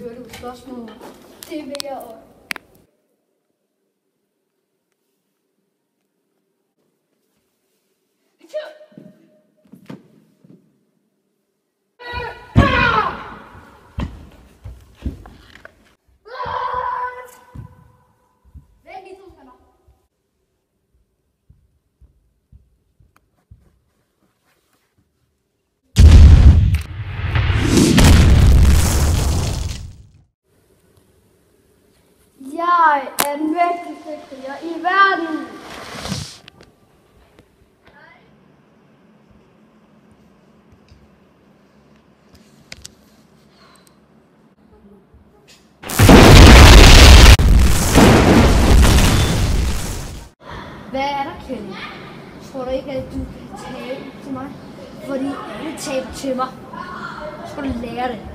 hørte jo spørgsmål. Det vil jeg også. Jeg er den vigtigste kriger i verden. Hvad er der, Kenny? Tror du ikke, at du kan tabe til mig? Fordi alle taber til mig. Så skal du lære det.